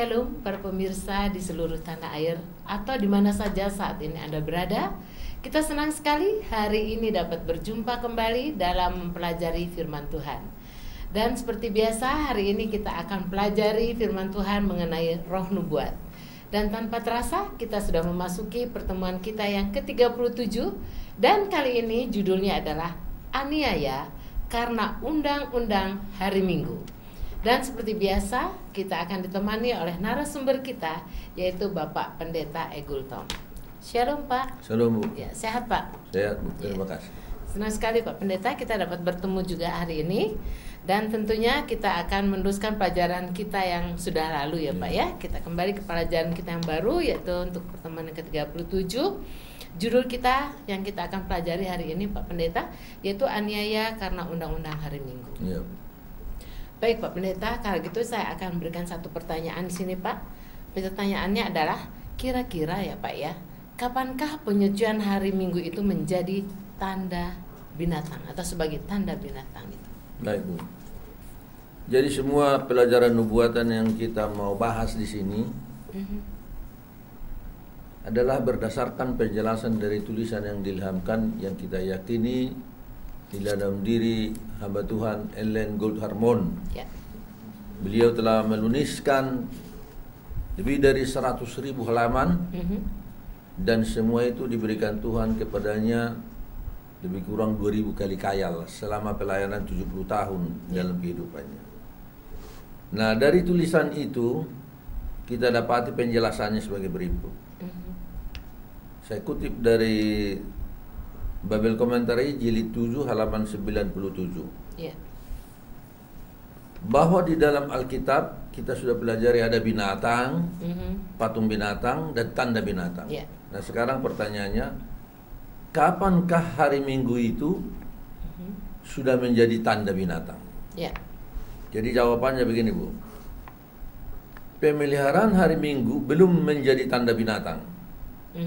Shalom para pemirsa di seluruh tanah air atau di mana saja saat ini Anda berada. Kita senang sekali hari ini dapat berjumpa kembali dalam mempelajari firman Tuhan. Dan seperti biasa hari ini kita akan pelajari firman Tuhan mengenai roh nubuat. Dan tanpa terasa kita sudah memasuki pertemuan kita yang ke-37. Dan kali ini judulnya adalah Aniaya karena undang-undang hari Minggu. Dan seperti biasa kita akan ditemani oleh narasumber kita, yaitu Bapak Pendeta Egul Tom. Shalom Pak. Shalom Bu. Ya, sehat Pak? Sehat Bu, terima kasih. Senang sekali Pak Pendeta kita dapat bertemu juga hari ini. Dan tentunya kita akan meneruskan pelajaran kita yang sudah lalu ya Pak ya. Kita kembali ke pelajaran kita yang baru, yaitu untuk pertemuan yang ke-37. Judul kita yang kita akan pelajari hari ini Pak Pendeta, yaitu Aniaya karena undang-undang hari Minggu. Ya. Baik Pak Pendeta, kalau gitu saya akan berikan satu pertanyaan di sini Pak. Pertanyaannya adalah, kira-kira ya Pak ya, kapankah penyucian hari Minggu itu menjadi tanda binatang atau sebagai tanda binatang itu? Baik Bu. Jadi semua pelajaran nubuatan yang kita mau bahas di sini adalah berdasarkan penjelasan dari tulisan yang diilhamkan, yang kita yakini di dalam diri hamba Tuhan Ellen Gold-Harmon. Ya. Beliau telah menuliskan lebih dari 100.000 halaman dan semua itu diberikan Tuhan kepadanya lebih kurang 2.000 kali khayal selama pelayanan 70 tahun dalam kehidupannya. Nah, dari tulisan itu kita dapati penjelasannya sebagai berikut. Saya kutip dari Babel Komentari jilid 7 halaman 97. Ya. Bahwa di dalam Alkitab kita sudah pelajari ada binatang, patung binatang dan tanda binatang. Ya. Nah, sekarang pertanyaannya, kapankah hari Minggu itu sudah menjadi tanda binatang? Ya. Jadi jawabannya begini Bu. Pemeliharaan hari Minggu belum menjadi tanda binatang.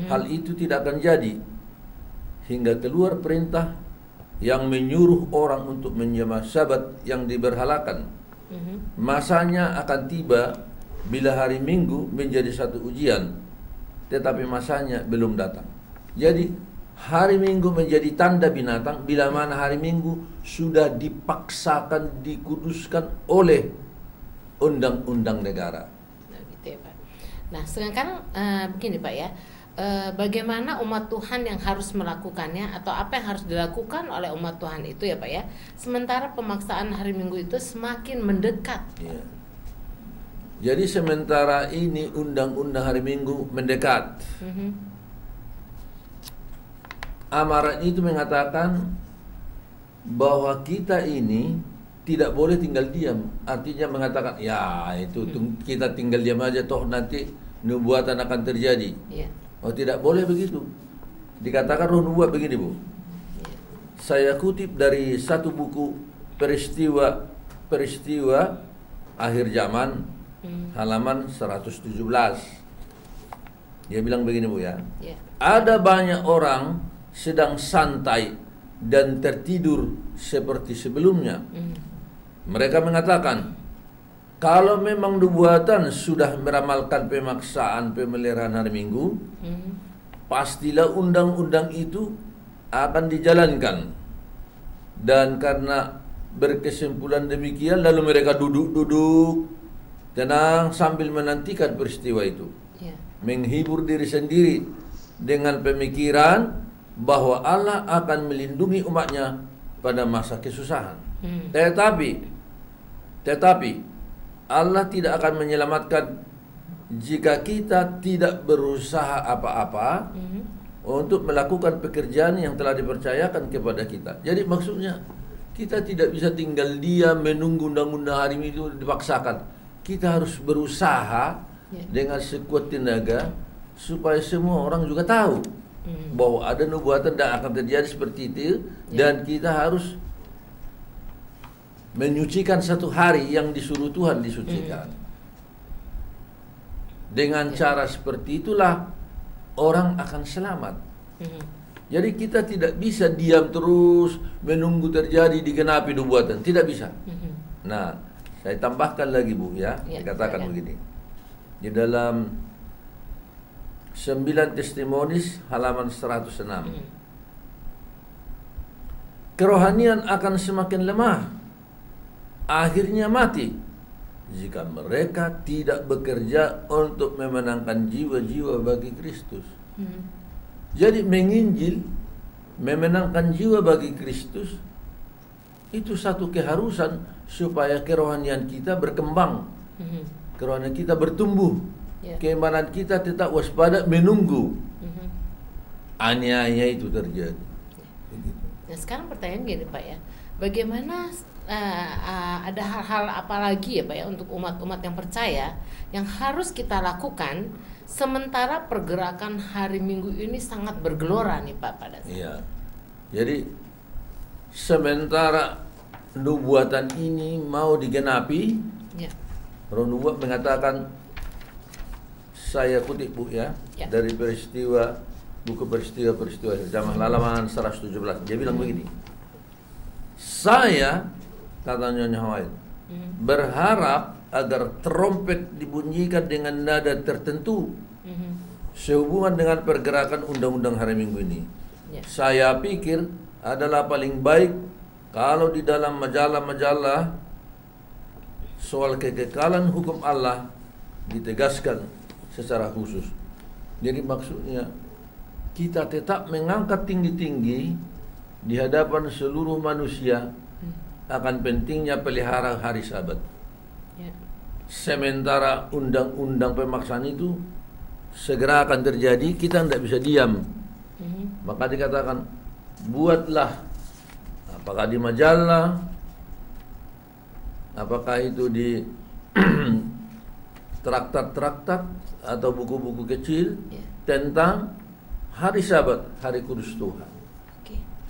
Hal itu tidak akan jadi hingga keluar perintah yang menyuruh orang untuk menyembah Sabat yang diberhalakan. Masanya akan tiba bila hari Minggu menjadi satu ujian, tetapi masanya belum datang. Jadi hari Minggu menjadi tanda binatang bila mana hari Minggu sudah dipaksakan, dikuduskan oleh undang-undang negara. Nah, gitu ya Pak. Nah, sedangkan begini Pak ya. Bagaimana umat Tuhan yang harus melakukannya atau apa yang harus dilakukan oleh umat Tuhan itu ya Pak ya, sementara pemaksaan hari Minggu itu semakin mendekat. Ya. Jadi sementara ini undang-undang hari Minggu mendekat, amaran itu mengatakan bahwa kita ini tidak boleh tinggal diam. Artinya mengatakan ya itu kita tinggal diam aja toh nanti nubuatan akan terjadi. Ya. Oh, tidak boleh begitu. Dikatakan roh nubuat begini Bu. Saya kutip dari satu buku peristiwa akhir zaman halaman 117. Dia bilang begini Bu ya. Ada banyak orang sedang santai dan tertidur seperti sebelumnya. Mereka mengatakan, kalau memang nubuatan sudah meramalkan pemaksaan pemeliharaan hari Minggu, pastilah undang-undang itu akan dijalankan. Dan karena berkesimpulan demikian, lalu mereka duduk-duduk tenang sambil menantikan peristiwa itu. Menghibur diri sendiri dengan pemikiran bahwa Allah akan melindungi umatnya pada masa kesusahan. Tetapi Allah tidak akan menyelamatkan jika kita tidak berusaha apa-apa untuk melakukan pekerjaan yang telah dipercayakan kepada kita. Jadi maksudnya kita tidak bisa tinggal diam menunggu undang-undang hari Minggu dipaksakan. Kita harus berusaha dengan sekuat tenaga supaya semua orang juga tahu bahwa ada nubuatan dan akan terjadi seperti itu, dan kita harus menyucikan satu hari yang disuruh Tuhan disucikan. Dengan cara seperti itulah orang akan selamat. Jadi kita tidak bisa diam terus menunggu terjadi digenapi nubuatan, tidak bisa. Nah, saya tambahkan lagi Bu ya, dikatakan begini. di dalam 9 Testimonis halaman 106. Kerohanian akan semakin lemah, akhirnya mati jika mereka tidak bekerja untuk memenangkan jiwa-jiwa bagi Kristus. Jadi menginjil, memenangkan jiwa bagi Kristus itu satu keharusan supaya kerohanian kita berkembang, kerohanian kita bertumbuh, keimanan kita tetap waspada menunggu aniaya itu terjadi. Begitu. Nah sekarang pertanyaan gini Pak ya, bagaimana ada hal-hal apa lagi ya Pak ya untuk umat-umat yang percaya yang harus kita lakukan sementara pergerakan hari Minggu ini sangat bergelora nih Pak pada saat. Iya. Jadi sementara nubuatan ini mau digenapi, Roh Nubuat mengatakan, saya kutip Bu ya, dari buku peristiwa zaman halaman 117. Dia bilang begini, saya, kata Nyonya Hawaii, berharap agar trompet dibunyikan dengan nada tertentu sehubungan dengan pergerakan undang-undang hari Minggu ini. Saya pikir adalah paling baik kalau di dalam majalah-majalah soal kekekalan hukum Allah ditegaskan secara khusus. Jadi maksudnya kita tetap mengangkat tinggi-tinggi di hadapan seluruh manusia akan pentingnya pelihara hari Sabat. Sementara undang-undang pemaksaan itu segera akan terjadi, kita tidak bisa diam. Maka dikatakan, buatlah, apakah di majalah, apakah itu di traktat-traktat atau buku-buku kecil tentang hari Sabat, hari kudus Tuhan.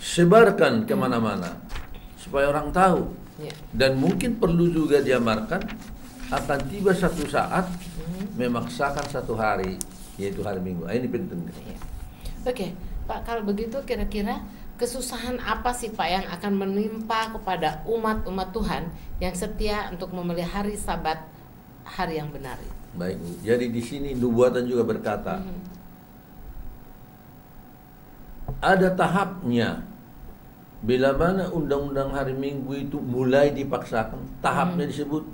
Sebarkan kemana-mana supaya orang tahu. Dan mungkin perlu juga diamarkan, akan tiba satu saat memaksakan satu hari, yaitu hari Minggu. Ini penting. Oke, Pak, kalau begitu kira-kira kesusahan apa sih Pak yang akan menimpa kepada umat-umat Tuhan yang setia untuk memelihara hari Sabat, hari yang benar? Baik, jadi di sini nubuatan juga berkata, ada tahapnya. Bila mana undang-undang hari Minggu itu mulai dipaksakan, tahapnya disebut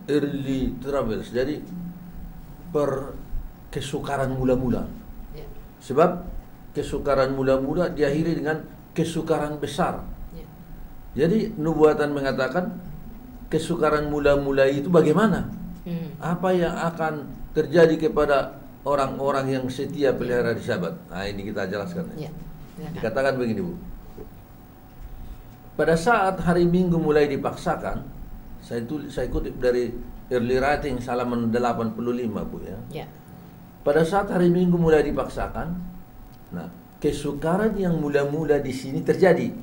early travels. Jadi kesukaran mula-mula. Sebab kesukaran mula-mula diakhiri dengan kesukaran besar. Jadi nubuatan mengatakan kesukaran mula-mula itu bagaimana? Apa yang akan terjadi kepada orang-orang yang setia pelihara di Sabat? Nah, ini kita jelaskan. Dikatakan begini, Bu. Pada saat hari Minggu mulai dipaksakan, saya kutip dari Early Writings halaman 85, Bu ya. Pada saat hari Minggu mulai dipaksakan, nah, kesukaran yang mula-mula di sini terjadi.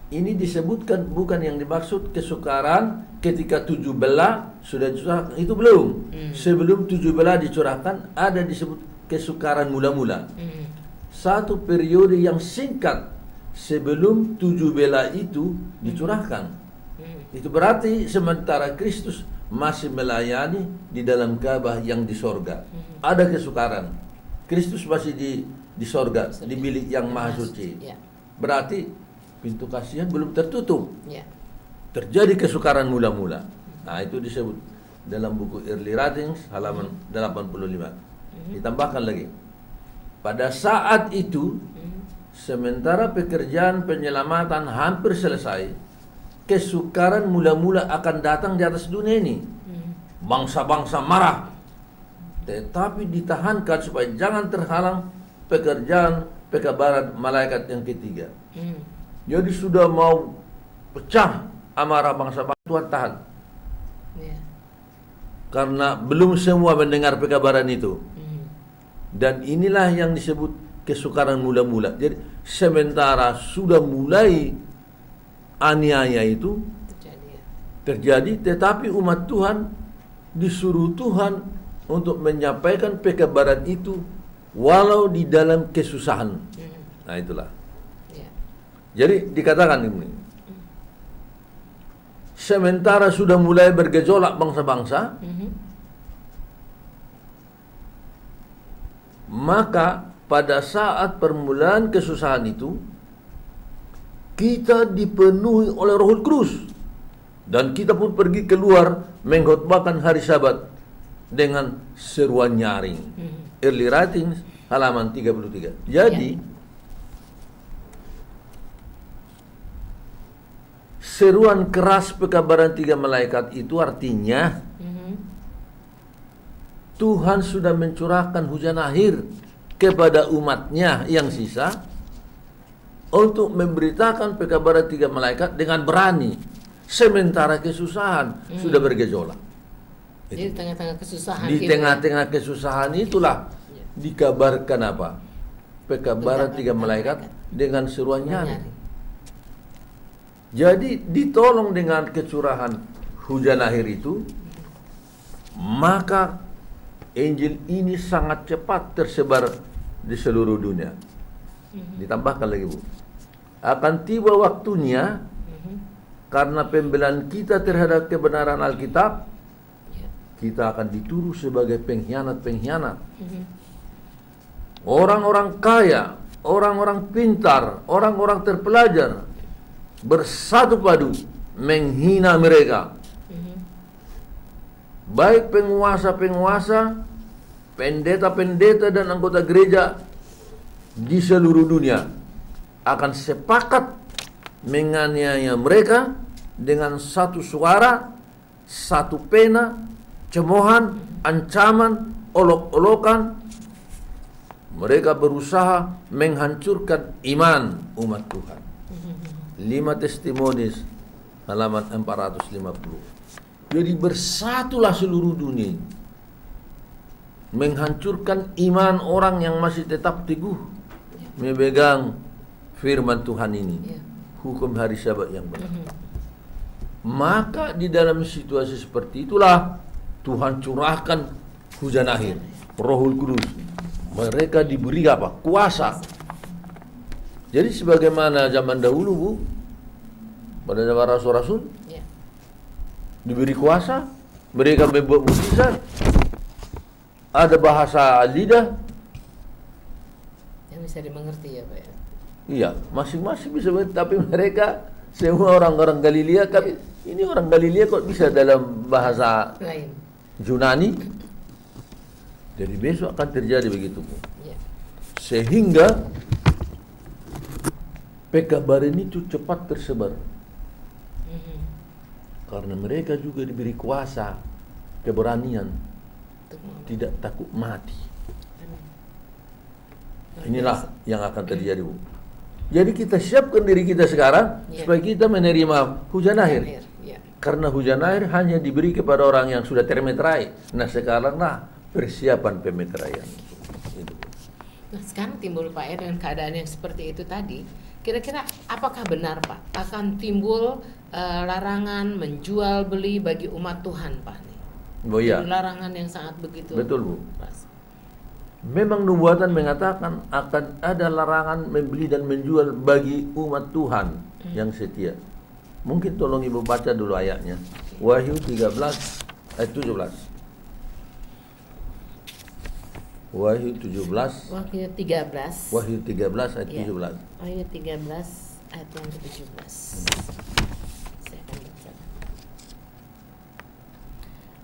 Ini disebutkan bukan yang dimaksud kesukaran ketika 7 belah sudah dicurahkan, itu belum. Sebelum 7 belah dicurahkan ada disebut kesukaran mula-mula. Satu periode yang singkat sebelum 7 belah itu dicurahkan. Itu berarti sementara Kristus masih melayani di dalam Ka'bah yang di sorga, ada kesukaran. Kristus masih di sorga, di bilik yang maha suci. Berarti pintu kasihan belum tertutup. Terjadi kesukaran mula-mula. Nah, itu disebut dalam buku Early Writings halaman 85. Ditambahkan lagi, pada saat itu sementara pekerjaan penyelamatan hampir selesai, kesukaran mula-mula akan datang di atas dunia ini. Bangsa-bangsa marah, tetapi ditahankan supaya jangan terhalang pekerjaan pekabaran malaikat yang ketiga. Jadi sudah mau pecah amarah bangsa-bangsa, Tuhan tahan. Karena belum semua mendengar pekabaran itu. Dan inilah yang disebut kesukaran mula-mula. Jadi sementara sudah mulai aniaya itu terjadi, tetapi umat Tuhan disuruh Tuhan untuk menyampaikan pekabaran itu walau di dalam kesusahan. Nah, itulah. Jadi dikatakan ini, sementara sudah mulai bergejolak bangsa-bangsa, Maka pada saat permulaan kesusahan itu, kita dipenuhi oleh Rohul Kudus, dan kita pun pergi keluar mengkhotbahkan hari Sabat dengan seruan nyaring. Early Writings halaman 33. Jadi seruan keras pekabaran 3 malaikat itu artinya Tuhan sudah mencurahkan hujan akhir kepada umatnya yang sisa untuk memberitakan pekabaran 3 malaikat dengan berani, sementara kesusahan sudah bergejolak. Jadi di tengah-tengah kesusahan, di tengah-tengah kesusahan itulah dikabarkan apa? Pekabaran 3 malaikat dengan seruan nyaring. Jadi ditolong dengan kecurahan hujan akhir itu, maka Injil ini sangat cepat tersebar di seluruh dunia. Ditambahkan lagi, Bu, akan tiba waktunya karena pembelaan kita terhadap kebenaran Alkitab, kita akan dituduh sebagai pengkhianat-pengkhianat. Orang-orang kaya, orang-orang pintar, orang-orang terpelajar bersatu padu menghina mereka. Baik penguasa-penguasa, pendeta-pendeta dan anggota gereja di seluruh dunia akan sepakat menganiaya mereka dengan satu suara, satu pena, cemoohan, ancaman, olok-olokan. Mereka berusaha menghancurkan iman umat Tuhan. 5 Testimonis halaman 450. Jadi bersatulah seluruh dunia menghancurkan iman orang yang masih tetap teguh memegang firman Tuhan ini, hukum hari Sabat yang benar. Maka di dalam situasi seperti itulah Tuhan curahkan hujan akhir, Rohul Kudus. Mereka diberi apa? Kuasa. Jadi sebagaimana zaman dahulu, Bu, pada zaman rasul-rasul diberi kuasa, mereka membuat mukjizat, ada bahasa lidah yang bisa dimengerti, ya Pak ya. Iya, masing-masing bisa, tapi mereka semua orang-orang Galilea. Tapi ini orang Galilea kok bisa dalam bahasa Lain. Yunani? Jadi besok akan terjadi begitu, Bu. Ya. Sehingga pekabaran itu cepat tersebar. Karena mereka juga diberi kuasa, keberanian, tidak takut mati. Inilah yang akan terjadi, Bu. Jadi kita siapkan diri kita sekarang supaya kita menerima hujan akhir. Karena hujan akhir hanya diberi kepada orang yang sudah termeterai. Nah sekaranglah persiapan pemeteraian. Nah sekarang timbul Pak ya, dengan keadaan yang seperti itu tadi, kira-kira apakah benar Pak akan timbul larangan menjual beli bagi umat Tuhan, Pak? Oh iya. Larangan yang sangat begitu. Betul, Bu. Memang nubuatan mengatakan akan ada larangan membeli dan menjual bagi umat Tuhan yang setia. Mungkin tolong Ibu baca dulu ayatnya. Wahyu 13 ayat 17. Wahyu 13. Wahyu 13. Wahyu 13 ayat 17. Wahyu 13 ayat yang ke-17. Saya akan baca.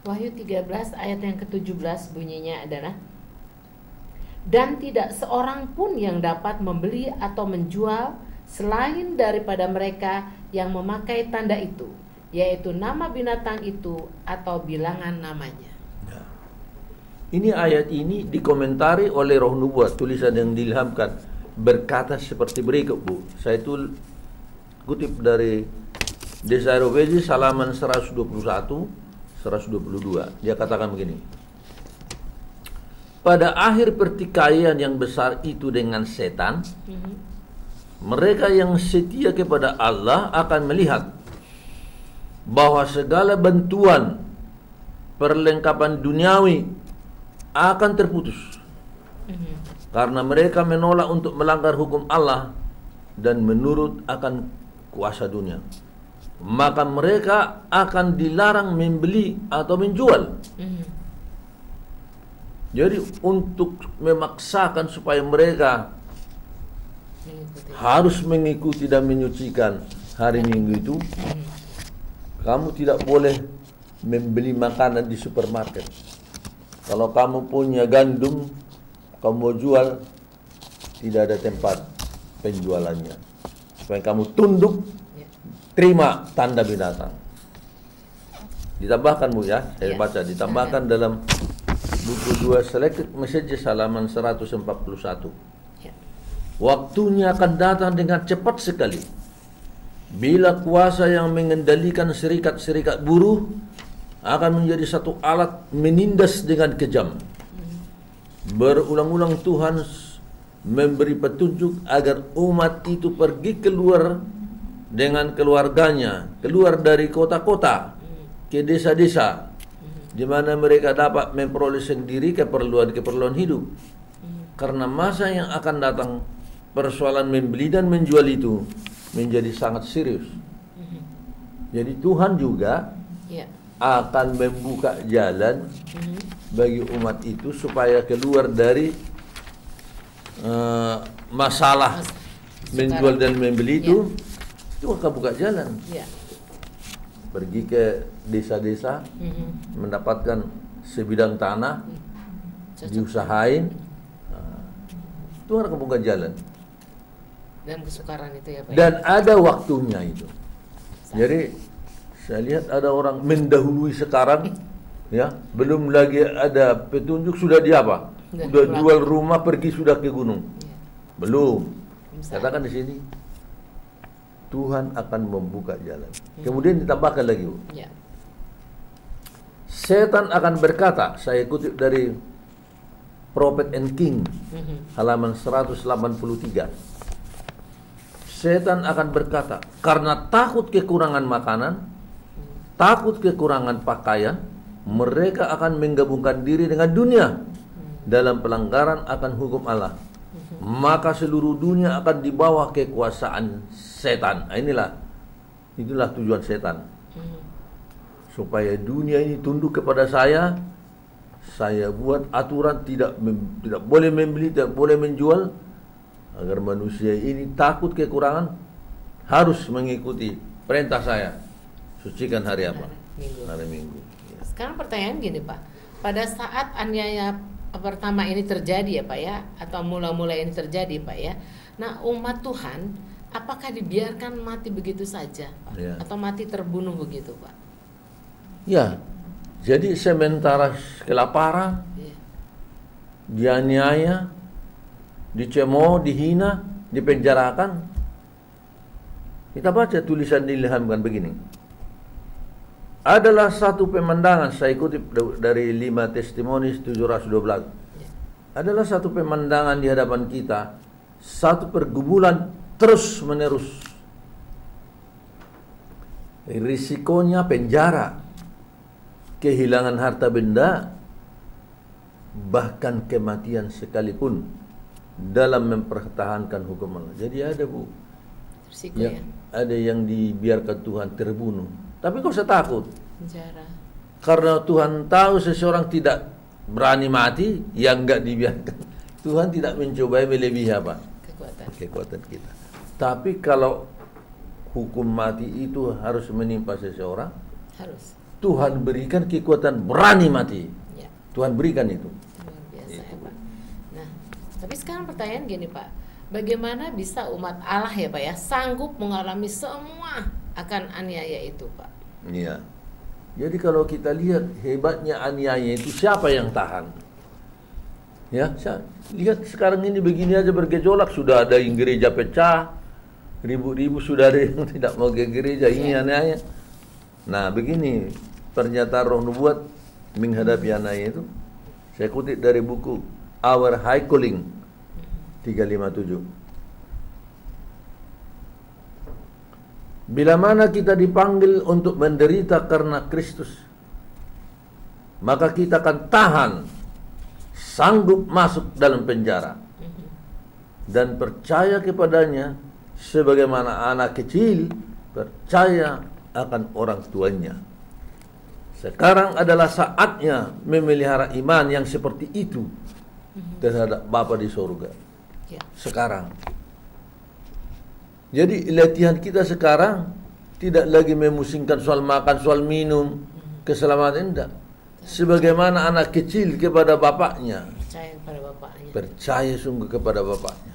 Wahyu 13 ayat yang ke-17 bunyinya adalah, dan tidak seorang pun yang dapat membeli atau menjual selain daripada mereka yang memakai tanda itu, yaitu nama binatang itu atau bilangan namanya. Ini ayat ini dikomentari oleh Roh Nubuat, tulisan yang diilhamkan, berkata seperti berikut, Bu. Saya itu kutip dari Desire of Ages halaman 121, 122. Dia katakan begini. Pada akhir pertikaian yang besar itu dengan setan, mereka yang setia kepada Allah akan melihat bahwa segala bantuan perlengkapan duniawi akan terputus karena mereka menolak untuk melanggar hukum Allah dan menurut akan kuasa dunia. Maka mereka akan dilarang membeli atau menjual. Jadi untuk memaksakan supaya mereka harus mengikuti dan menyucikan hari Minggu itu, kamu tidak boleh membeli makanan di supermarket. Kalau kamu punya gandum, kamu mau jual, tidak ada tempat penjualannya. Supaya kamu tunduk, terima tanda binatang. Ditambahkan Bu ya, saya baca, ditambahkan dalam buku 2 Selected Messages halaman 141. Waktunya akan datang dengan cepat sekali bila kuasa yang mengendalikan serikat-serikat buruh akan menjadi satu alat menindas dengan kejam. Berulang-ulang Tuhan memberi petunjuk agar umat itu pergi keluar dengan keluarganya, keluar dari kota-kota ke desa-desa, di mana mereka dapat memperoleh sendiri keperluan hidup. Karena masa yang akan datang, persoalan membeli dan menjual itu menjadi sangat serius. Jadi Tuhan juga akan membuka jalan bagi umat itu supaya keluar dari masalah menjual dan membeli itu akan buka jalan. Pergi ke desa-desa, mendapatkan sebidang tanah, diusahain, Tuhan akan buka jalan. Dan kesukaran itu ya Pak. Dan ada waktunya itu. Jadi saya lihat ada orang mendahului sekarang, ya, belum lagi ada petunjuk sudah di apa? Sudah jual rumah, pergi sudah ke gunung. Belum. Katakan di sini, Tuhan akan membuka jalan. Kemudian ditambahkan lagi, Bu. Setan akan berkata, saya kutip dari Prophet and King, halaman 183. Setan akan berkata, karena takut kekurangan makanan, takut kekurangan pakaian, mereka akan menggabungkan diri dengan dunia dalam pelanggaran akan hukum Allah. Maka seluruh dunia akan di bawah kekuasaan setan. Nah, itulah tujuan setan. Supaya dunia ini tunduk kepada saya buat aturan tidak boleh membeli, tidak boleh menjual, agar manusia ini takut kekurangan, harus mengikuti perintah saya. Sucikan hari apa? Hari Minggu. Sekarang pertanyaan gini Pak, pada saat aniaya pertama ini terjadi ya Pak ya, atau mula-mula ini terjadi Pak ya, nah umat Tuhan apakah dibiarkan mati begitu saja Pak? Atau mati terbunuh begitu Pak? Ya, jadi sementara kelaparan, dianiaya, dicemooh, dihina, dipenjarakan. Kita baca tulisan diilhamkan begini. Adalah satu pemandangan, saya kutip dari 5 Testimonies 712. Adalah satu pemandangan di hadapan kita, satu pergumulan terus menerus. Risikonya penjara, kehilangan harta benda, bahkan kematian sekalipun dalam mempertahankan hukum Allah. Jadi ada Bu, ada yang dibiarkan Tuhan terbunuh, tapi kau usah takut. Penjara. Karena Tuhan tahu seseorang tidak berani mati, yang enggak dibiarkan. Tuhan tidak mencobai melebihi apa? Kekuatan kita. Tapi kalau hukum mati itu harus menimpa seseorang, harus. Tuhan berikan kekuatan berani mati. Tuhan berikan itu. Luar biasa ya Pak. Nah, tapi sekarang pertanyaan gini Pak, bagaimana bisa umat Allah ya Pak ya sanggup mengalami semua akan aniaya itu Pak? Iya. Jadi kalau kita lihat hebatnya aniaya itu, siapa yang tahan? Ya, lihat sekarang ini begini aja bergejolak, sudah ada yang gereja pecah, ribu-ribu sudah ada yang tidak mau ke gereja, ini aniaya. Nah, begini pernyataan Roh Nubuat menghadapi aniaya itu. Saya kutip dari buku Our High Calling 357. Bila mana kita dipanggil untuk menderita karena Kristus, maka kita akan tahan, sanggup masuk dalam penjara, dan percaya kepadanya sebagaimana anak kecil percaya akan orang tuanya. Sekarang adalah saatnya memelihara iman yang seperti itu terhadap Bapa di surga. Ya. Sekarang. Jadi latihan kita sekarang tidak lagi memusingkan soal makan, soal minum, keselamatan, tidak. Sebagaimana anak kecil kepada bapaknya. Percaya kepada bapaknya. Percaya sungguh kepada bapaknya.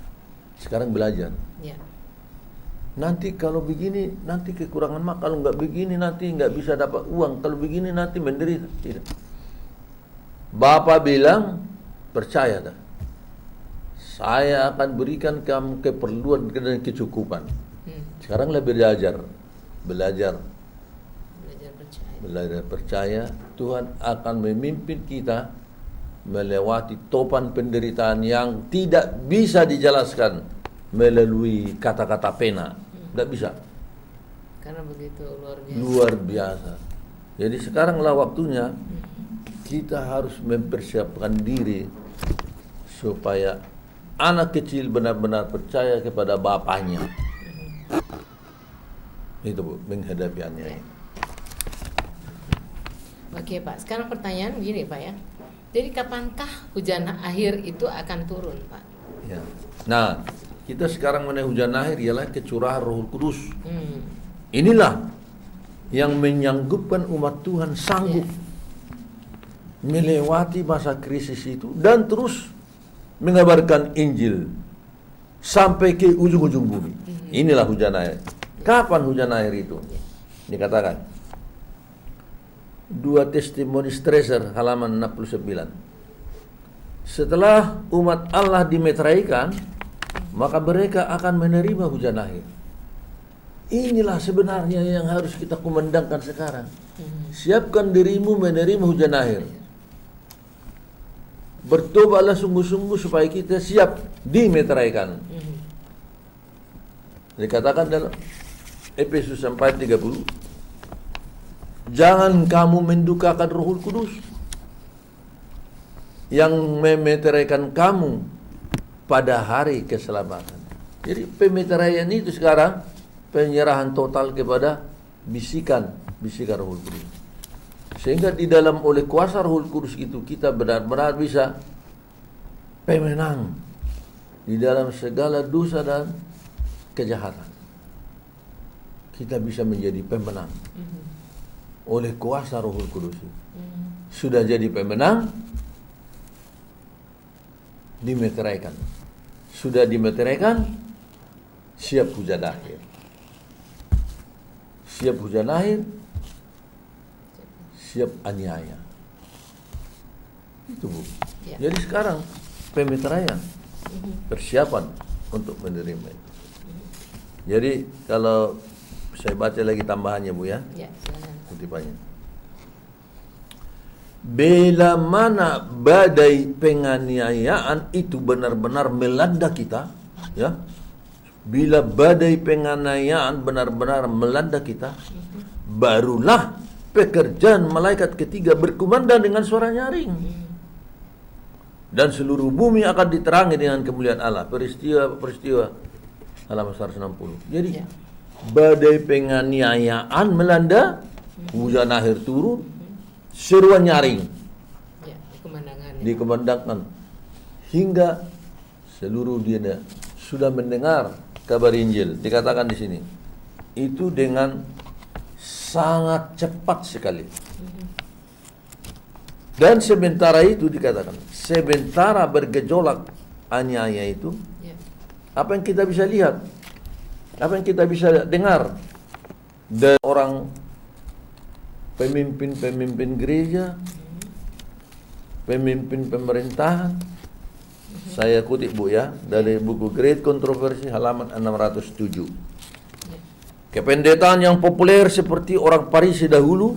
Sekarang belajar. Ya. Nanti kalau begini, nanti kekurangan makan. Kalau nggak begini, nanti nggak bisa dapat uang. Kalau begini, nanti menderita. Tidak. Bapak bilang, percaya dah. Saya akan berikan kamu keperluan dan kecukupan. Sekaranglah belajar. Belajar percaya Tuhan akan memimpin kita melewati topan penderitaan yang tidak bisa dijelaskan melalui kata-kata pena. Tidak bisa. Karena begitu luar biasa. Luar biasa. Jadi sekaranglah waktunya kita harus mempersiapkan diri supaya anak kecil benar-benar percaya kepada bapaknya. Itu Bu, menghadapi aniaya. Oke Pak, sekarang pertanyaan begini Pak ya. Jadi kapankah hujan akhir itu akan turun Pak? Ya. Nah, kita sekarang mengenai hujan akhir ialah kecurahan Roh Kudus. Inilah yang menyanggupkan umat Tuhan sanggup melewati masa krisis itu dan terus mengabarkan Injil sampai ke ujung-ujung bumi. Inilah hujan akhir. Kapan hujan akhir itu? Dikatakan 2 Testimonies Treasure halaman 69. Setelah umat Allah dimeteraikan, maka mereka akan menerima hujan akhir. Inilah sebenarnya yang harus kita kumandangkan sekarang. Siapkan dirimu menerima hujan akhir. Bertobatlah sungguh-sungguh supaya kita siap dimeteraikan. Dikatakan dalam Efesus 4:30, jangan kamu mendukakan Roh Kudus yang memeteraikan kamu pada hari keselamatan. Jadi pemeteraian itu sekarang penyerahan total kepada bisikan Roh Kudus. Sehingga di dalam oleh kuasa Roh Kudus itu kita benar-benar bisa pemenang di dalam segala dosa dan kejahatan. Kita bisa menjadi pemenang oleh kuasa Roh Kudus. Sudah jadi pemenang, dimeteraikan. Sudah dimeteraikan, siap hujan akhir. Siap hujan akhir, siap aniaya. Itu Bu. Ya. Jadi sekarang pemeteraian, persiapan untuk menerima itu. Jadi kalau saya baca lagi tambahannya Bu ya. Ya, silakan. Kutipannya. Bila mana badai penganiayaan itu benar-benar melanda kita, ya. Bila badai penganiayaan benar-benar melanda kita, barulah pekerjaan malaikat ketiga berkumandang dengan suara nyaring. Dan seluruh bumi akan diterangi dengan kemuliaan Allah. Peristiwa halaman 160. Jadi Ya. badai penganiayaan melanda, hujan akhir turun, seruan nyaring Ya, dikumandangkan hingga seluruh dunia sudah mendengar kabar Injil. Dikatakan di sini itu dengan sangat cepat sekali. Dan sementara itu dikatakan, sementara bergejolak aniaya itu, Ya. apa yang kita bisa lihat, apa yang kita bisa dengar dari orang pemimpin-pemimpin gereja, pemimpin pemerintahan. Saya kutip Bu ya, dari buku Great Controversy halaman 607. Kependetaan yang populer seperti orang Parisi dahulu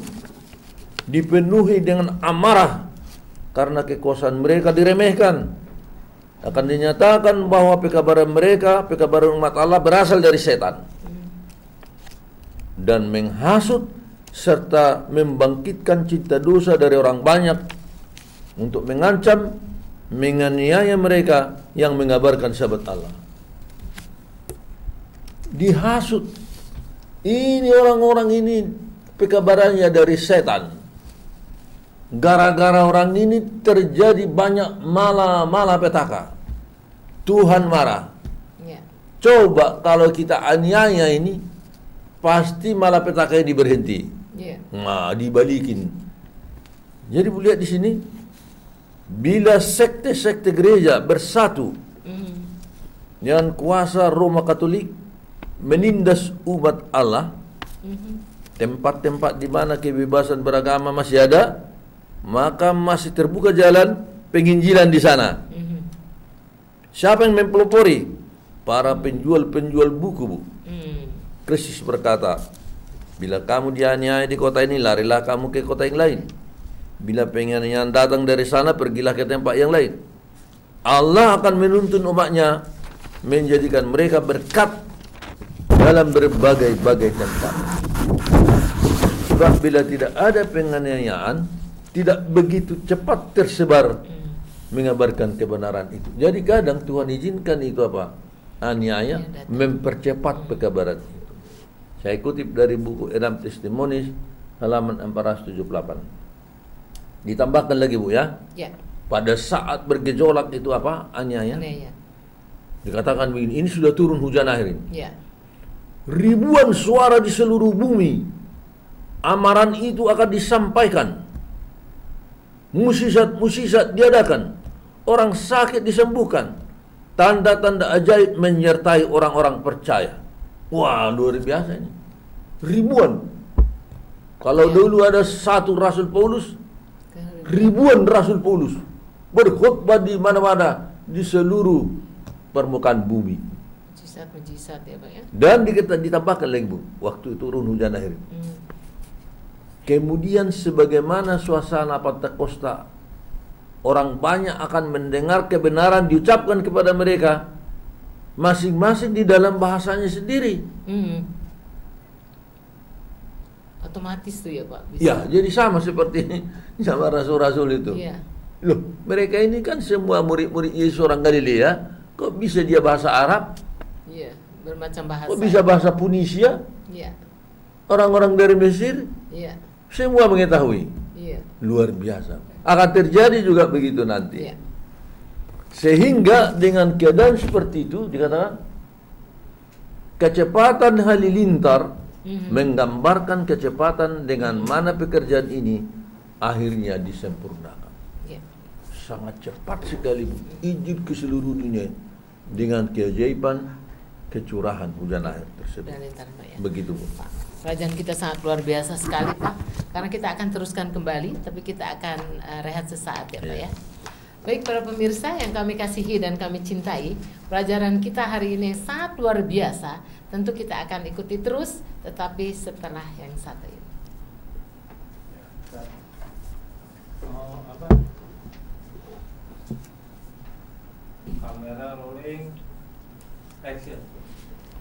dipenuhi dengan amarah karena kekuasaan mereka diremehkan. Akan dinyatakan bahwa pekabaran mereka, pekabaran umat Allah berasal dari setan. Dan menghasut serta membangkitkan cinta dosa dari orang banyak untuk mengancam, menganiaya mereka yang mengabarkan sahabat Allah. Dihasut. Ini orang-orang ini pekabarannya dari setan. gara-gara orang ini terjadi banyak malapetaka. Tuhan marah. Ya. Coba kalau kita aniaya ini, pasti malapetaka ini berhenti. Ya. Nah, dibalikin. Jadi lihat di sini, bila sekte-sekte gereja bersatu dengan kuasa Roma Katolik menindas umat Allah, tempat-tempat di mana kebebasan beragama masih ada, maka masih terbuka jalan penginjilan di sana. Siapa yang mempelopori? Para penjual-penjual buku, Bu. Kristus berkata, bila kamu dianiaya di kota ini, larilah kamu ke kota yang lain. Bila penganiayaan datang dari sana, pergilah ke tempat yang lain. Allah akan menuntun umatnya, menjadikan mereka berkat dalam berbagai-bagai tempat. Sebab bila tidak ada penganiayaan, tidak begitu cepat tersebar mengabarkan kebenaran itu. Jadi kadang Tuhan izinkan itu apa? Aniaya, mempercepat pekabaran itu. Saya kutip dari buku Enam Testimonies halaman 478. Ditambahkan lagi, Bu, ya. Ya. Pada saat bergejolak itu apa? Aniaya. Ya. Dikatakan begini, ini sudah turun hujan akhir ini. Ya. Ribuan suara di seluruh bumi, amaran itu akan disampaikan. Musisat diadakan, orang sakit disembuhkan, tanda-tanda ajaib menyertai orang-orang percaya. Wah, luar biasa ini. Ribuan. Kalau dulu ada satu Rasul Paulus, ribuan Rasul Paulus berkhutbah di mana-mana di seluruh permukaan bumi. Mujizat ya, Pak, ya. Dan ditambahkan lagi, Bu, waktu turun hujan akhir. Kemudian sebagaimana suasana Pentakosta, orang banyak akan mendengar kebenaran diucapkan kepada mereka, masing-masing di dalam bahasanya sendiri. Otomatis tuh ya, Pak. Bisa. Ya, jadi sama seperti sama rasul-rasul itu. Iya. Loh, mereka ini kan semua murid-murid Yesus orang Galilea, kok bisa dia bahasa Arab? Iya, bermacam bahasa. Kok bisa bahasa Punisia? Iya. Orang-orang dari Mesir? Iya. Semua mengetahui. Iya. Luar biasa. Akan terjadi juga begitu nanti. Iya. Sehingga dengan keadaan seperti itu dikatakan kecepatan halilintar menggambarkan kecepatan dengan mana pekerjaan ini akhirnya disempurnakan. Iya. Sangat cepat sekali, Bu. Izin ke seluruh dunia dengan keajaiban kecurahan hujan akhir tersebut. Ya. Begitu, Bu. Kerajaan kita sangat luar biasa sekali, Pak. Karena kita akan teruskan kembali, tapi kita akan rehat sesaat ya, Pak, ya. Baik para pemirsa yang kami kasihi dan kami cintai, pelajaran kita hari ini sangat luar biasa. Tentu kita akan ikuti terus, tetapi setelah yang satu ini. Kamera rolling, action.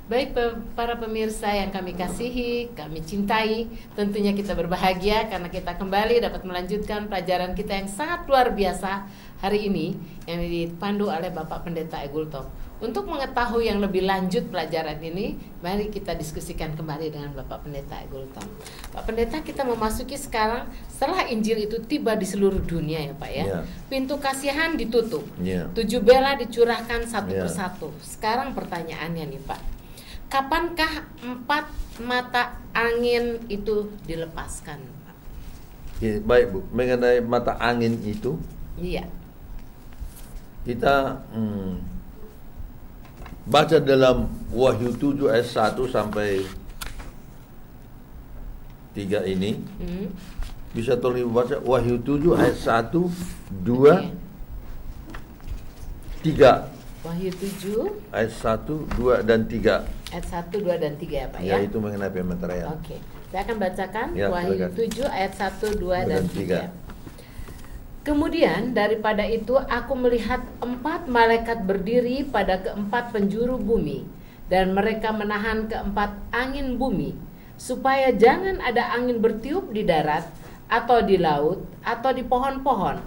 Baik para pemirsa yang kami kasihi, kami cintai, tentunya kita berbahagia karena kita kembali dapat melanjutkan pelajaran kita yang sangat luar biasa hari ini yang dipandu oleh Bapak Pendeta Egultom. Untuk mengetahui yang lebih lanjut pelajaran ini, mari kita diskusikan kembali dengan Bapak Pendeta Egultom. Pak Pendeta, kita memasuki sekarang setelah Injil itu tiba di seluruh dunia ya, Pak, ya. Ya. Pintu kasihan ditutup, Ya. 7 bela dicurahkan satu Ya. persatu. Sekarang pertanyaannya nih, Pak, kapankah 4 mata angin itu dilepaskan, Pak? Ya, baik, Bu. Mengenai mata angin itu, Iya. kita baca dalam Wahyu 7 ayat 1 sampai 3 ini. Bisa tolong Ibu baca Wahyu 7 ayat 1, 2, 3. Wahyu 7 Ayat 1, 2, dan 3. ayat 1, 2, dan 3 ya, Pak, ya. Yaitu mengenai pemeteraian. Oke. Saya akan bacakan Ya, Wahyu silakan. 7 ayat 1, 2, dan Dan 3. 3. Kemudian daripada itu aku melihat 4 malaikat berdiri pada keempat penjuru bumi, dan mereka menahan keempat angin bumi, supaya jangan ada angin bertiup di darat, atau di laut, atau di pohon-pohon.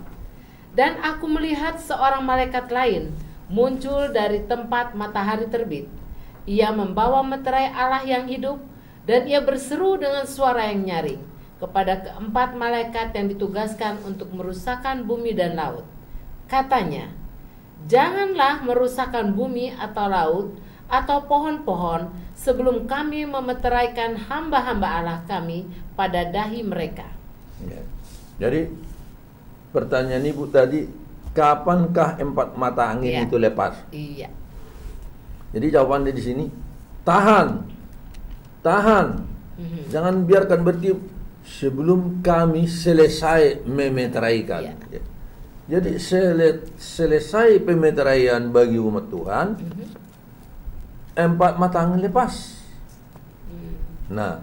Dan aku melihat seorang malaikat lain muncul dari tempat matahari terbit. Ia membawa meterai Allah yang hidup, dan ia berseru dengan suara yang nyaring. kepada keempat malaikat yang ditugaskan untuk merusakkan bumi dan laut. Katanya, janganlah merusakkan bumi atau laut atau pohon-pohon sebelum kami memeteraikan hamba-hamba Allah kami pada dahi mereka. Ya. Jadi pertanyaan Ibu tadi, kapankah empat mata angin Iya. itu lepas? Iya. Jadi jawabannya di sini, tahan. Jangan biarkan bertiup sebelum kami selesai memeteraikan. Iya. Ya. Jadi selesai pemeteraian bagi umat Tuhan, empat mata angin lepas. Nah,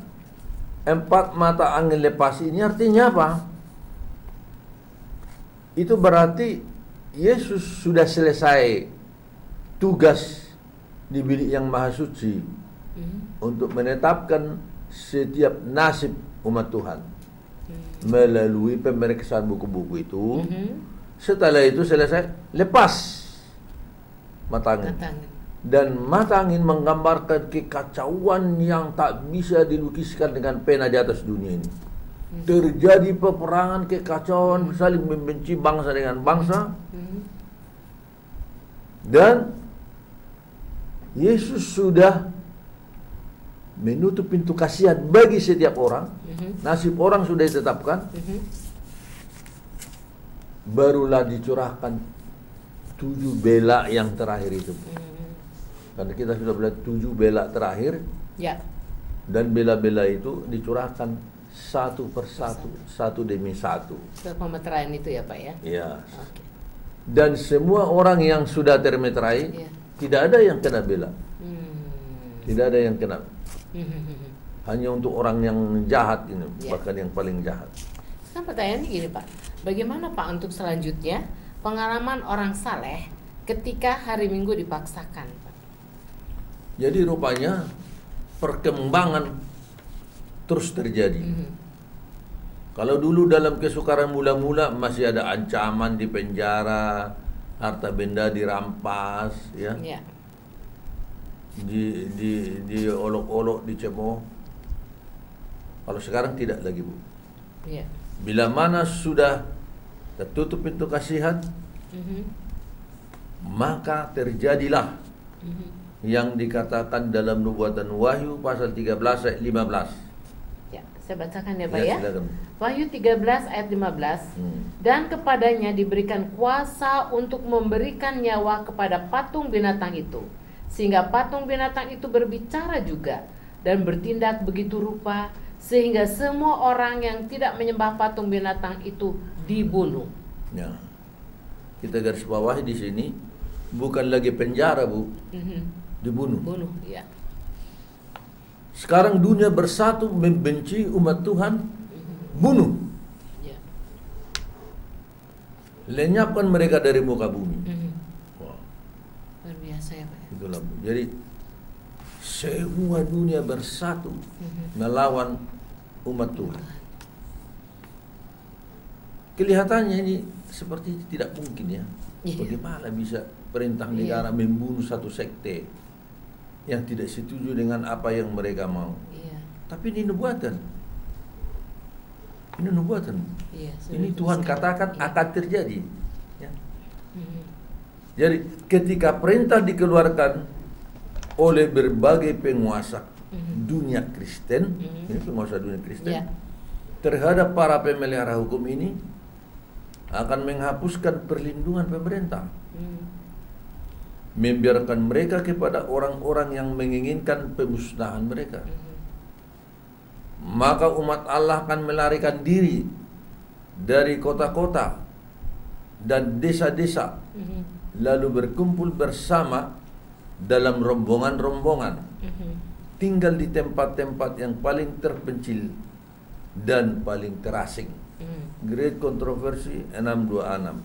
empat mata angin lepas ini artinya apa? Itu berarti Yesus sudah selesai tugas di bilik yang maha suci untuk menetapkan setiap nasib umat Tuhan melalui pemeriksaan buku-buku itu. Setelah itu selesai, lepas mata angin. Dan mata angin menggambarkan kekacauan yang tak bisa dilukiskan dengan pena di atas dunia ini. Terjadi peperangan, kekacauan, saling membenci bangsa dengan bangsa. Dan Yesus sudah menutup pintu kasihan bagi setiap orang. Nasib orang sudah ditetapkan. Barulah dicurahkan 7 bela yang terakhir itu. Karena kita sudah melihat 7 bela terakhir. Ya. Dan bela-bela itu dicurahkan satu persatu, satu demi satu. Pemeteraian itu ya Pak ya? Ya. Oke. Dan semua orang yang sudah termeterai, Iya. tidak ada yang kena bela. Tidak ada yang kena. Hanya untuk orang yang jahat ini, Iya. bahkan yang paling jahat. Sekarang pertanyaannya gini Pak, bagaimana Pak untuk selanjutnya pengalaman orang saleh ketika hari Minggu dipaksakan Pak? Jadi rupanya perkembangan terus terjadi. Kalau dulu dalam kesukaran mula-mula masih ada ancaman di penjara, harta benda dirampas, ya, Ya. di olok-olok, dicemooh. Kalau sekarang tidak lagi, Bu. Ya. Bila mana sudah tertutup pintu kasihan, maka terjadilah yang dikatakan dalam nubuatan Wahyu pasal 13 ayat 15. Ya, saya bacakan ya Pak Ya, ya. silakan. Wahyu 13 ayat 15. Dan kepadanya diberikan kuasa untuk memberikan nyawa kepada patung binatang itu, sehingga patung binatang itu berbicara juga dan bertindak begitu rupa, sehingga semua orang yang tidak menyembah patung binatang itu dibunuh. Ya. Kita garis bawahi di sini, bukan lagi penjara, Bu, dibunuh. Bunuh, ya. Sekarang dunia bersatu membenci umat Tuhan, bunuh. Ya. Lenyapkan mereka dari muka bumi. Wah, Luar biasa ya Pak. itulah, Bu. Jadi semua dunia bersatu melawan umat Tuhan. Kelihatannya ini seperti tidak mungkin ya. Iya. Bagaimana bisa perintah Iya. negara membunuh satu sekte yang tidak setuju dengan apa yang mereka mau? Iya. Tapi ini nubuatan. Ini nubuatan. Iya. Ini Tuhan katakan Iya. akan terjadi. Ya. Jadi ketika perintah dikeluarkan oleh berbagai penguasa dunia Kristen, ini penguasa dunia Kristen, Iya. terhadap para pemelihara hukum ini akan menghapuskan perlindungan pemerintah, membiarkan mereka kepada orang-orang yang menginginkan pemusnahan mereka. Maka umat Allah akan melarikan diri dari kota-kota dan desa-desa, lalu berkumpul bersama dalam rombongan-rombongan, tinggal di tempat-tempat yang paling terpencil dan paling terasing. Great Kontroversi 626.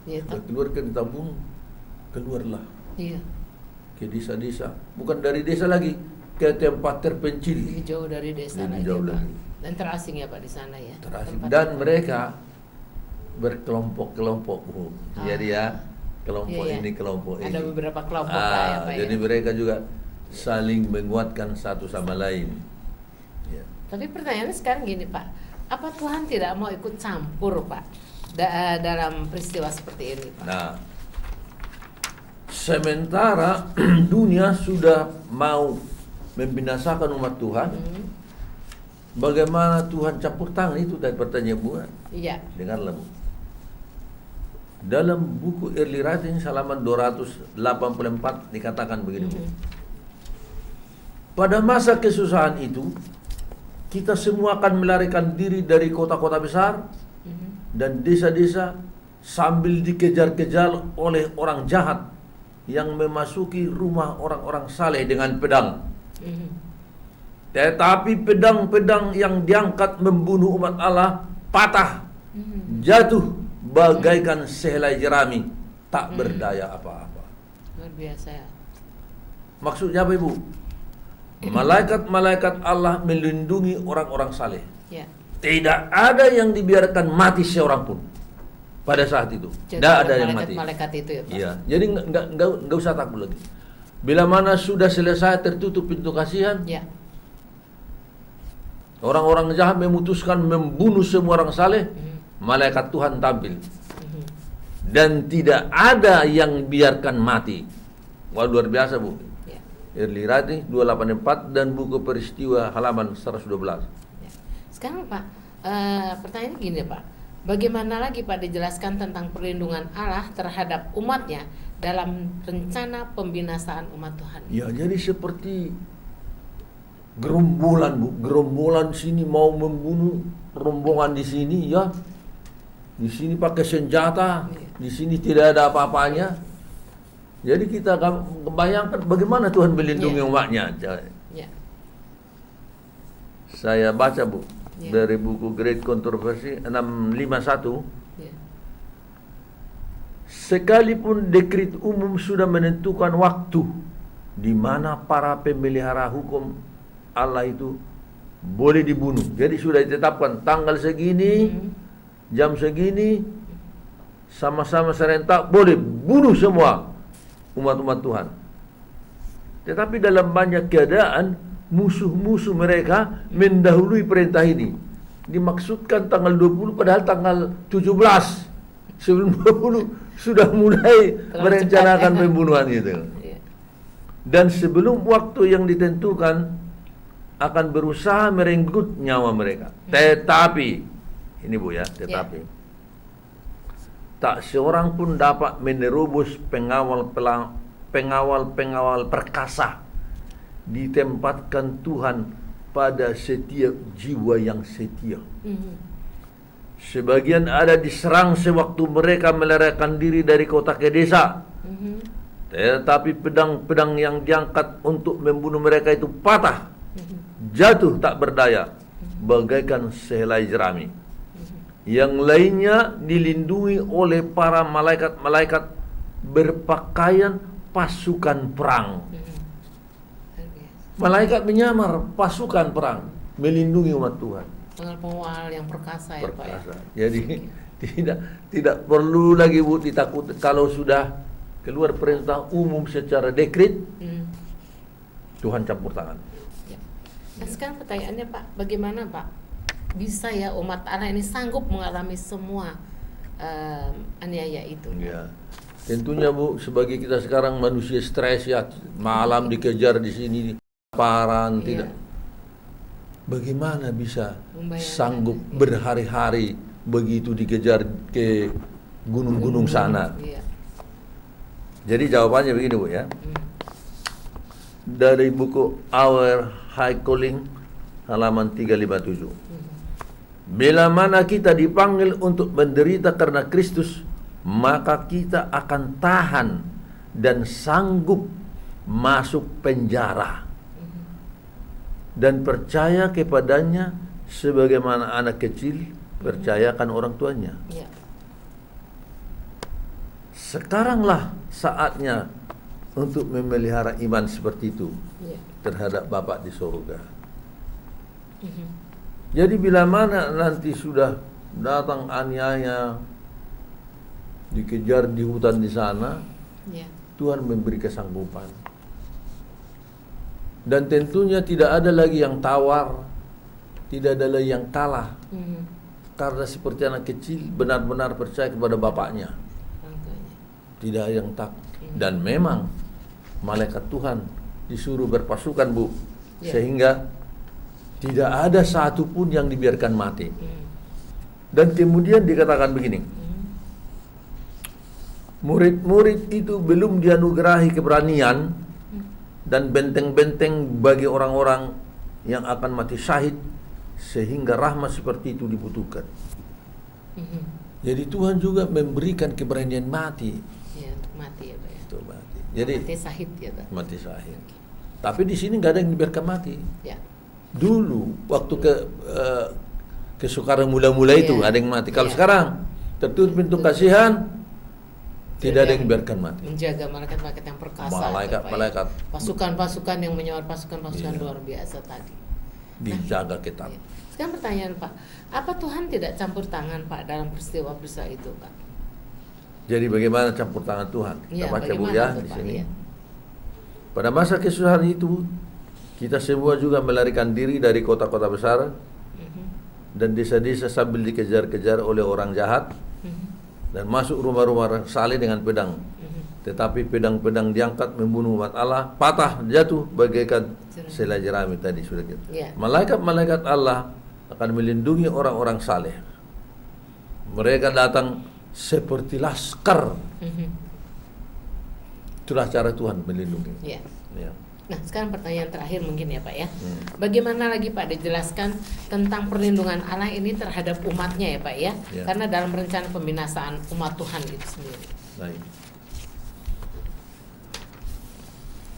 Iya. Kita keluarkan, kita bunuh, keluarlah Iya. ke desa-desa, bukan dari desa lagi, ke tempat terpencil, Lebih jauh dari desa Lebih lagi jauh Pak. lagi. Dan terasing ya Pak di sana ya. terasing. Tempat- Dan mereka berkelompok-kelompok, Bu. Jadi ya, kelompok Iya, iya. ini, kelompok ini. Ada beberapa kelompok Pak ya Pak Jadi ya. mereka juga saling menguatkan satu sama lain. Ya. Tapi pertanyaannya sekarang gini Pak, apa Tuhan tidak mau ikut campur Pak dalam peristiwa seperti ini Pak? Nah, sementara dunia sudah mau membinasakan umat Tuhan, bagaimana Tuhan campur tangan itu dari pertanyaan Bu? Iya. Dengarlah Bu. Dalam buku Early Writing halaman 284 dikatakan begini Bu. Pada masa kesusahan itu, kita semua akan melarikan diri dari kota-kota besar dan desa-desa sambil dikejar-kejar oleh orang jahat yang memasuki rumah orang-orang saleh dengan pedang. Tetapi pedang-pedang yang diangkat membunuh umat Allah patah, jatuh bagaikan sehelai jerami, tak berdaya apa-apa. Luar biasa ya. Maksudnya apa Ibu? Malaikat-malaikat Allah melindungi orang-orang saleh. Ya. Tidak ada yang dibiarkan mati seorang pun pada saat itu. Jadi Tidak ada yang mati. Malaikat itu ya Pak. Iya. Jadi nggak usah takut lagi. Bila mana sudah selesai tertutup pintu kasihan, Ya. orang-orang jahat memutuskan membunuh semua orang saleh, malaikat Tuhan tampil. Dan tidak ada yang biarkan mati. Wah, luar biasa Bu. Ya. Early Writing 284 dan buku peristiwa halaman 112. Ya. Sekarang Pak, pertanyaannya gini Pak, bagaimana lagi Pak dijelaskan tentang perlindungan Allah terhadap umatnya dalam rencana pembinasaan umat Tuhan? Ya, jadi seperti gerombolan Bu, gerombolan sini mau membunuh rombongan di sini ya. Di sini pakai senjata, di sini tidak ada apa-apanya. Jadi kita bayangkan bagaimana Tuhan melindungi umatnya. Ya. Saya baca Bu Ya. dari buku Great Controversy 651. Ya. Sekalipun dekret umum sudah menentukan waktu di mana para pemelihara hukum Allah itu boleh dibunuh. Jadi sudah ditetapkan tanggal segini, jam segini, sama-sama serentak boleh bunuh semua umat-umat Tuhan. Tetapi dalam banyak keadaan musuh-musuh mereka mendahului perintah ini. Dimaksudkan tanggal 20 padahal tanggal 17. Sebelum 20 sudah mulai merencanakan pembunuhan itu. Ya. Dan sebelum waktu yang ditentukan akan berusaha merenggut nyawa mereka. Tetapi ini Bu ya, tetapi tak seorang pun dapat menerobos pengawal perkasa ditempatkan Tuhan pada setiap jiwa yang setia. Sebagian ada diserang sewaktu mereka melarikan diri dari kota ke desa. Tetapi pedang-pedang yang diangkat untuk membunuh mereka itu patah, jatuh tak berdaya, bagaikan sehelai jerami. Yang lainnya dilindungi oleh para malaikat-malaikat berpakaian pasukan perang. Malaikat menyamar pasukan perang melindungi umat Tuhan. Pengawal yang perkasa ya Pak ya. Jadi tidak perlu lagi Bu ditakut kalau sudah keluar perintah umum secara dekret, Tuhan campur tangan. Ya. Nah sekarang pertanyaannya Pak, bagaimana Pak bisa ya umat Allah ini sanggup mengalami semua aniaya itu? Ya, tentunya Bu, sebagai kita sekarang manusia stres ya, malam dikejar di sini, kelaparan, tidak. Bagaimana bisa sanggup berhari-hari begitu dikejar ke gunung-gunung sana? Iya. Jadi jawabannya begini Bu ya. Dari buku Our High Calling halaman 357. Bila mana kita dipanggil untuk menderita karena Kristus, maka kita akan tahan dan sanggup masuk penjara dan percaya kepadanya sebagaimana anak kecil percayakan orang tuanya. Ya. Sekaranglah saatnya untuk memelihara iman seperti itu terhadap Bapa di surga. Jadi bila mana nanti sudah datang aniaya, dikejar di hutan di sana, Tuhan memberi kesanggupan. Dan tentunya tidak ada lagi yang tawar, tidak ada lagi yang kalah. Karena seperti anak kecil benar-benar percaya kepada bapaknya. Tidak ada yang takut. Dan memang malaikat Tuhan disuruh berpasukan, Bu. Sehingga tidak ada satupun yang dibiarkan mati. Dan kemudian dikatakan begini, murid-murid itu belum dianugerahi keberanian dan benteng-benteng bagi orang-orang yang akan mati syahid, sehingga rahmat seperti itu dibutuhkan. Jadi Tuhan juga memberikan keberanian mati. Ya, untuk mati ya Pak ya. Itu mati. Jadi mati syahid ya Pak. Mati syahid. Tapi di sini nggak ada yang dibiarkan mati. Ya. Dulu waktu ke Soekarno mula-mula itu ada yang mati. Kalau sekarang tertutup pintu kasihan, tidak ada yang biarkan mati. Menjaga malaikat-malaikat yang perkasa. Malaikat. Pasukan-pasukan yang menyawar pasukan-pasukan luar biasa tadi. Dijaga ketat. Sekarang pertanyaan Pak, apa Tuhan tidak campur tangan Pak dalam peristiwa itu Pak? Jadi bagaimana campur tangan Tuhan? Kita baca Bu ya di sini. Ya. Pada masa kesusahan itu, kita semua juga melarikan diri dari kota-kota besar dan desa-desa sambil dikejar-kejar oleh orang jahat. Dan masuk rumah-rumah saleh dengan pedang. Tetapi pedang-pedang diangkat membunuh umat Allah, patah jatuh bagaikan selai jerami tadi sudah kita. Malaikat-malaikat Allah akan melindungi orang-orang saleh. Mereka datang seperti laskar. Itulah cara Tuhan melindungi. Ya. Ya. Nah, sekarang pertanyaan terakhir mungkin ya Pak ya. Bagaimana lagi Pak dijelaskan tentang perlindungan Allah ini terhadap umatnya ya Pak ya? Karena dalam rencana pembinasaan umat Tuhan itu sendiri. Baik.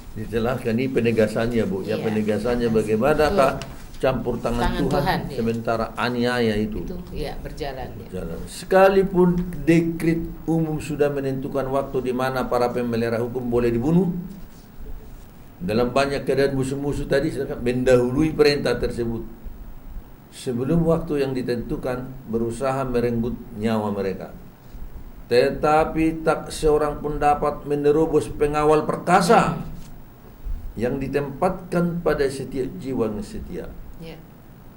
Dijelaskan ini penegasannya Bu ya, penegasannya bagaimanakah campur tangan Tuhan sementara aniaya itu berjalan. Sekalipun dekret umum sudah menentukan waktu di mana para pemelihara hukum boleh dibunuh, dalam banyak keadaan musuh-musuh tadi mendahului perintah tersebut. Sebelum waktu yang ditentukan berusaha merenggut nyawa mereka. Tetapi tak seorang pun dapat menerobos pengawal perkasa yang ditempatkan pada setiap jiwa yang setia.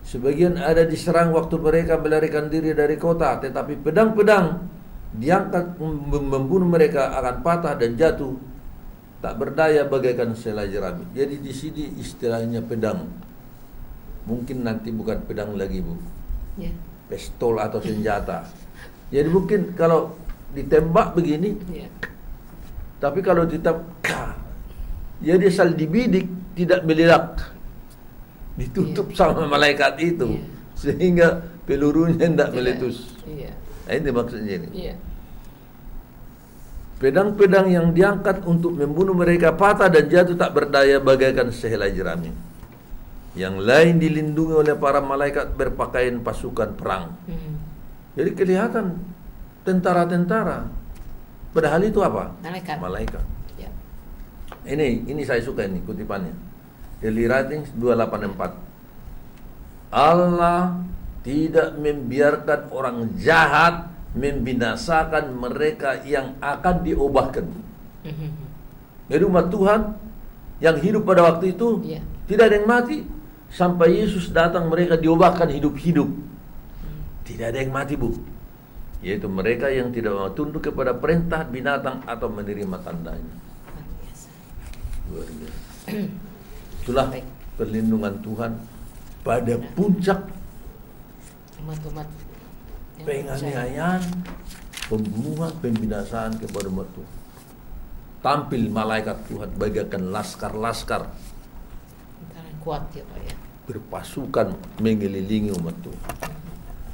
Sebagian ada diserang waktu mereka melarikan diri dari kota, tetapi pedang-pedang diangkat membunuh mereka akan patah dan jatuh, tak berdaya bagaikan selai jerami. Jadi di sini istilahnya pedang. Mungkin nanti bukan pedang lagi Bu, pistol atau senjata. Jadi mungkin kalau ditembak begini, tapi kalau ditembak, jadi asal dibidik tidak meledak, ditutup sama malaikat itu, sehingga pelurunya tidak meletus. Nah, ini maksudnya ini. Pedang-pedang yang diangkat untuk membunuh mereka patah dan jatuh tak berdaya bagaikan sehelai jerami. Yang lain dilindungi oleh para malaikat berpakaian pasukan perang. Jadi kelihatan tentara-tentara. Padahal itu apa? Malaikat. Ini saya suka ini kutipannya. Daily Writings 284. Allah tidak membiarkan orang jahat membinasakan mereka yang akan diubahkan. Jadi umat Tuhan yang hidup pada waktu itu tidak ada yang mati sampai Yesus datang, mereka diubahkan hidup-hidup. Tidak ada yang mati Bu, yaitu mereka yang tidak mau tunduk kepada perintah binatang atau menerima tandanya. Luar biasa. Itulah perlindungan Tuhan pada puncak umat-umat penganiayaan, pembunuhan, pembinasaan kepada umat Tuhan. Tampil malaikat Tuhan bagaikan laskar-laskar kuat ya Pak ya, berpasukan mengelilingi umat Tuhan.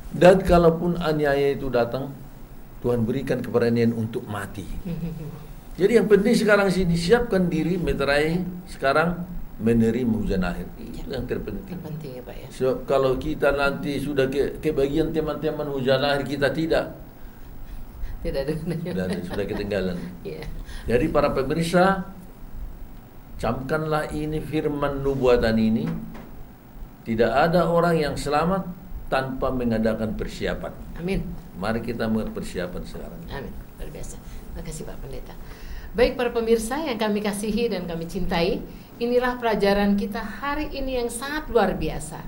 Dan kalaupun aniaya itu datang, Tuhan berikan keberanian untuk mati. Jadi yang penting sekarang sini siapkan diri meterai sekarang menerima hujan akhir. Itu yang terpenting. Terpenting ya Pak ya. Sebab kalau kita nanti sudah kebagian teman-teman hujan akhir, kita tidak ada gunanya. Dan sudah ketinggalan. Jadi para pemirsa, camkanlah ini firman nubuatan ini. Tidak ada orang yang selamat tanpa mengadakan persiapan. Amin. Mari kita mempersiapkan sekarang. Amin. Luar biasa. Terima kasih Pak Pendeta. Baik para pemirsa yang kami kasihi dan kami cintai, inilah pelajaran kita hari ini yang sangat luar biasa.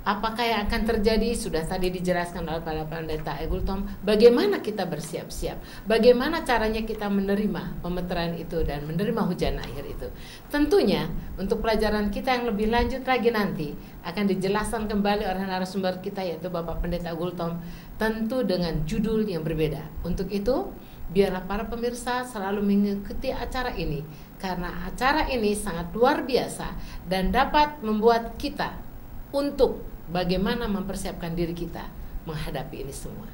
Apakah yang akan terjadi? Sudah tadi dijelaskan oleh para pendeta Egultom. Bagaimana kita bersiap-siap? Bagaimana caranya kita menerima pemeteran itu dan menerima hujan akhir itu? Tentunya untuk pelajaran kita yang lebih lanjut lagi nanti akan dijelaskan kembali oleh narasumber kita, yaitu Bapak Pendeta Egultom, tentu dengan judul yang berbeda. Untuk itu, biarlah para pemirsa selalu mengikuti acara ini, karena acara ini sangat luar biasa dan dapat membuat kita untuk bagaimana mempersiapkan diri kita menghadapi ini semua.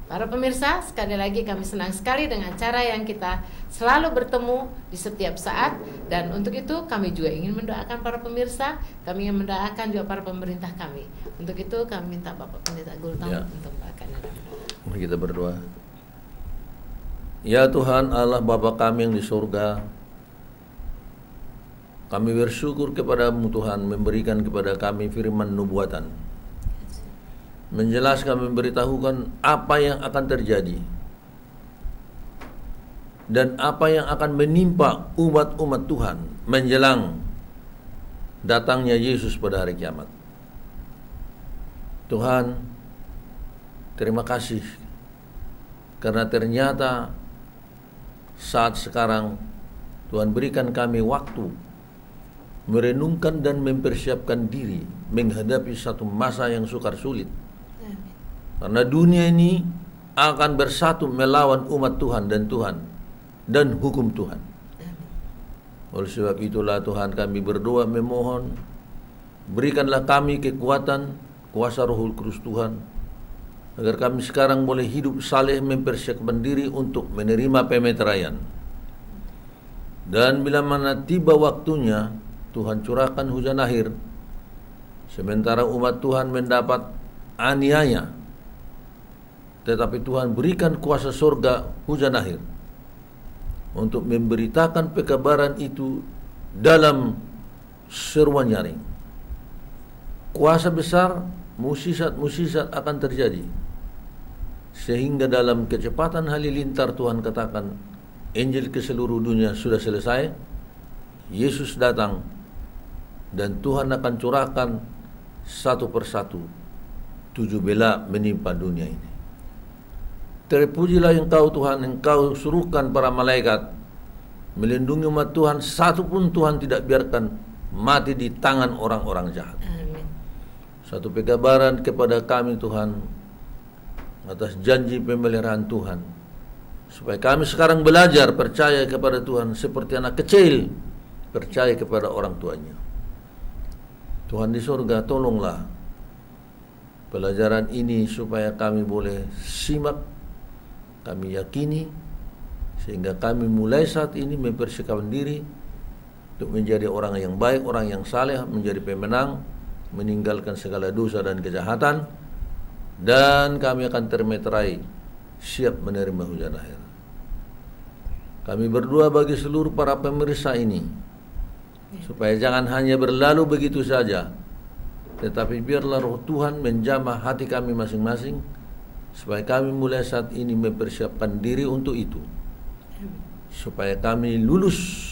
Para pemirsa, sekali lagi kami senang sekali dengan cara yang kita selalu bertemu di setiap saat. Dan untuk itu kami juga ingin mendoakan para pemirsa, kami ingin mendoakan juga para pemerintah kami. Untuk itu kami minta Bapak Pendeta Egultom untuk mendoakan. Mari kita berdoa. Ya Tuhan Allah Bapa kami yang di surga, kami bersyukur kepada-Mu Tuhan, memberikan kepada kami firman nubuatan, menjelaskan, memberitahukan apa yang akan terjadi dan apa yang akan menimpa umat-umat Tuhan menjelang datangnya Yesus pada hari kiamat. Tuhan, terima kasih karena ternyata saat sekarang Tuhan berikan kami waktu merenungkan dan mempersiapkan diri menghadapi satu masa yang sukar sulit. Karena dunia ini akan bersatu melawan umat Tuhan dan hukum Tuhan. Oleh sebab itulah Tuhan kami berdoa memohon, berikanlah kami kekuatan, kuasa Roh Kudus Tuhan, agar kami sekarang boleh hidup saleh mempersiapkan diri untuk menerima pemeteraian. Dan bila mana tiba waktunya, Tuhan curahkan hujan akhir, sementara umat Tuhan mendapat aniaya, tetapi Tuhan berikan kuasa surga hujan akhir untuk memberitakan pekabaran itu dalam seruan nyaring. Kuasa besar, mukjizat akan terjadi, sehingga dalam kecepatan halilintar Tuhan katakan, Injil ke seluruh dunia sudah selesai, Yesus datang, dan Tuhan akan curahkan satu persatu 7 bela menimpa dunia ini. Terpujilah Engkau Tuhan, Engkau suruhkan para malaikat melindungi umat Tuhan, satu pun Tuhan tidak biarkan mati di tangan orang-orang jahat. Amin. Satu pekabaran kepada kami Tuhan atas janji pemeliharaan Tuhan, supaya kami sekarang belajar percaya kepada Tuhan seperti anak kecil percaya kepada orang tuanya. Tuhan di surga, tolonglah pelajaran ini supaya kami boleh simak, kami yakini, sehingga kami mulai saat ini mempersiapkan diri untuk menjadi orang yang baik, orang yang saleh, menjadi pemenang, meninggalkan segala dosa dan kejahatan, dan kami akan termeterai, siap menerima hujan akhir. Kami berdoa bagi seluruh para pemirsa ini, supaya jangan hanya berlalu begitu saja, tetapi biarlah Roh Tuhan menjamah hati kami masing-masing, supaya kami mulai saat ini mempersiapkan diri untuk itu, supaya kami lulus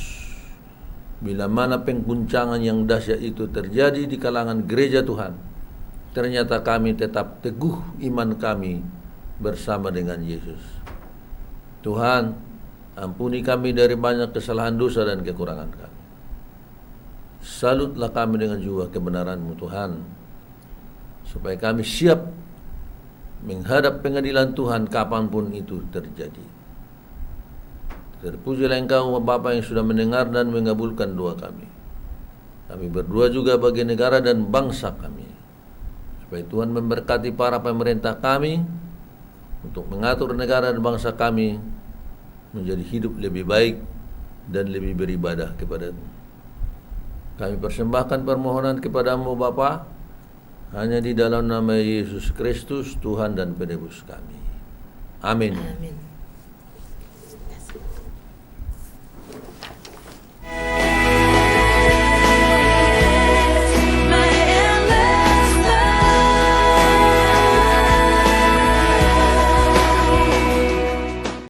bila mana pengguncangan yang dahsyat itu terjadi di kalangan gereja Tuhan. Ternyata kami tetap teguh iman kami bersama dengan Yesus. Tuhan, ampuni kami dari banyak kesalahan, dosa dan kekurangan kami. Salutlah kami dengan jiwa kebenaran-Mu Tuhan, supaya kami siap menghadap pengadilan Tuhan kapanpun itu terjadi. Terpujilah Engkau Bapa yang sudah mendengar dan mengabulkan doa kami. Kami berdoa juga bagi negara dan bangsa kami, supaya Tuhan memberkati para pemerintah kami untuk mengatur negara dan bangsa kami menjadi hidup lebih baik dan lebih beribadah kepada-Mu. Kami persembahkan permohonan kepada-Mu Bapa, hanya di dalam nama Yesus Kristus, Tuhan dan Penebus kami. Amin. Amin.